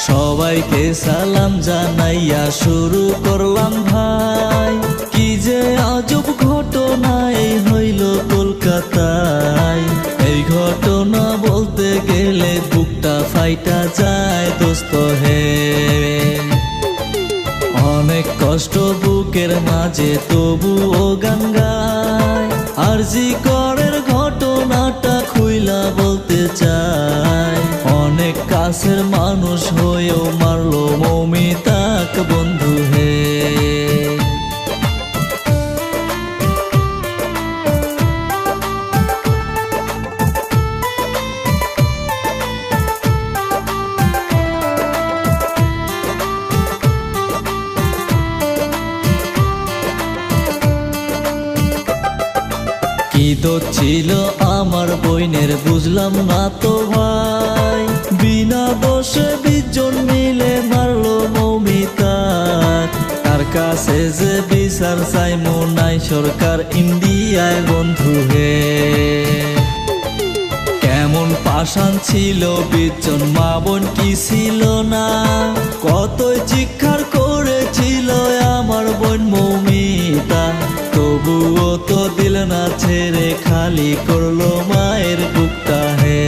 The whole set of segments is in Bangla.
সবাইকে সালাম জানাইয়া শুরু করলাম ভাই, কি যে আজব ঘটনাই হইল কলকাতায়। এই ঘটনা বলতে গেলে বুকটা ফাইটা যায় দোস্ত হে। অনেক কষ্ট বুকের মাঝে তবুও গান গায়, আরজি করের ঘটনাটা খুইলা বলতে চাই। অনেক কাছের মানুষ হয়েও মারলো মৌমিতাক বন্ধু হে। কি তো ছিল আমার বইনের বুঝলাম না তো ভাই, বিনা দোষে 20 জন মিলে মারলো মৌমিতাক। তার কাছে যে বিচার চাইমু নাই সরকার ইন্ডিয়ায় বন্ধু হে। কেমন পাষাণ ছিল 20 জন মা বোন কি ছিল না, কতই চিৎকার করেছিল আমার বোন মৌমিতা। তবুও তো দিল না ছেড়ে, খালি করলো মায়ের বুকটা হে।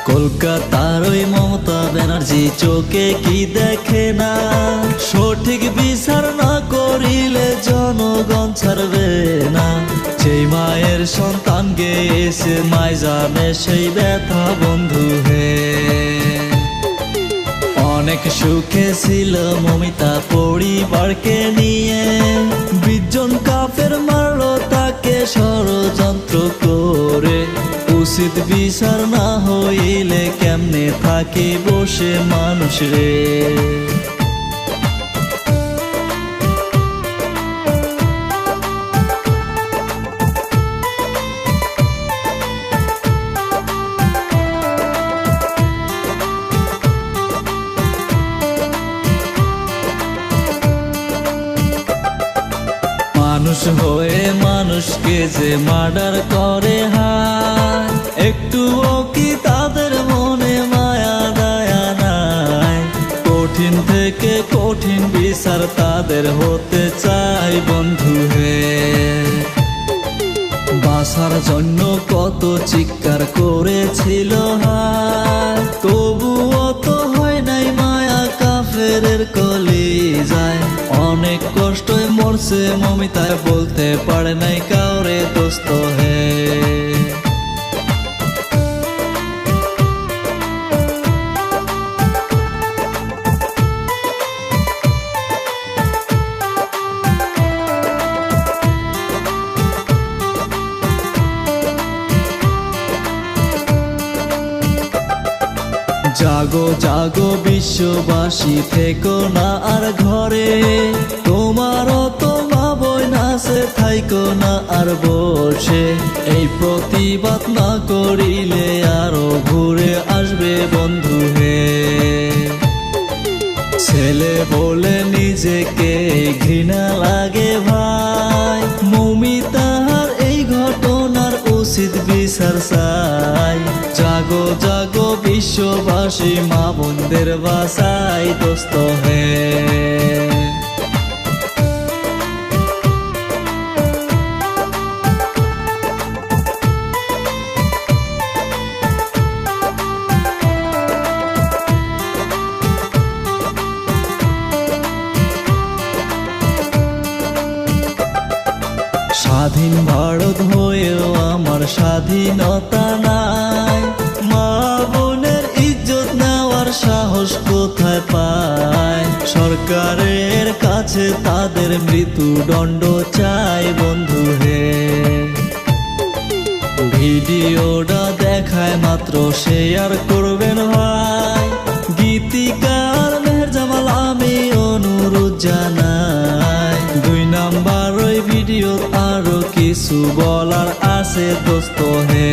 কলকাতার ওই মমতা ব্যানার্জি চোখে কি দেখে না, সঠিক বিচার না করিলে জনগণ ছাড়বে না। সেই মায়ের সন্তান গেছে মায় জানে সেই ব্যথা বন্ধু হে। অনেক সুখে ছিল মৌমিতা পরিবারকে নিয়ে, 20 জন কাফের মারলো তাকে ষড়যন্ত্র করে। উচিত বিচার না হইলে কেমনে থাকি বসে মানুষ রে। মানুষ হয়ে মানুষকে যে মার্ডার করে হায়, একটুও কি তাদের মনে মায়া দয়া নাই। কঠিন থেকে কঠিন বিচার তাদের হতে চাই বন্ধু হে। বাঁচার জন্য কত চিৎকার করেছিল হায়, তবুও তো হয় নাই মায়া কাফেরের কলিজায়। অনেক কষ্টই মরছে মৌমিতায়, বলতে পারে নাই কাউরে দোস্ত হে। জাগো জাগো বিশ্ববাসী, থেকো না আর ঘরে, তোমারও তো মা বোন আছে থাইকো না আর বসে। এই প্রতিবাদ না করিলে আরো ঘুরে আসবে বন্ধু হে। ছেলে বলে নিজেকে ঘৃণা লাগে ভাই, মৌমিতার এই ঘটনার উচিত বিচার চাই। জাগো জাগো বিশ্ববাসী, মা বোনদের বাঁচাই দোস্ত হে। স্বাধীন ভারত হয়েও আমার স্বাধীনতা নাই, মা বোনের ইজ্জত নেওয়ার সাহস কোথায় পায়। সরকারের কাছে তাদের মৃত্যুদণ্ড চাই বন্ধু হে। ভিডিওটা দেখায় মাত্র শেয়ার করবেন ভাই, গীতিকার মেহের জামাল আমি অনুরোধ জানাই। 2 নাম্বার ওই ভিডিও আরো কিছু বলার আছে দোস্ত হে।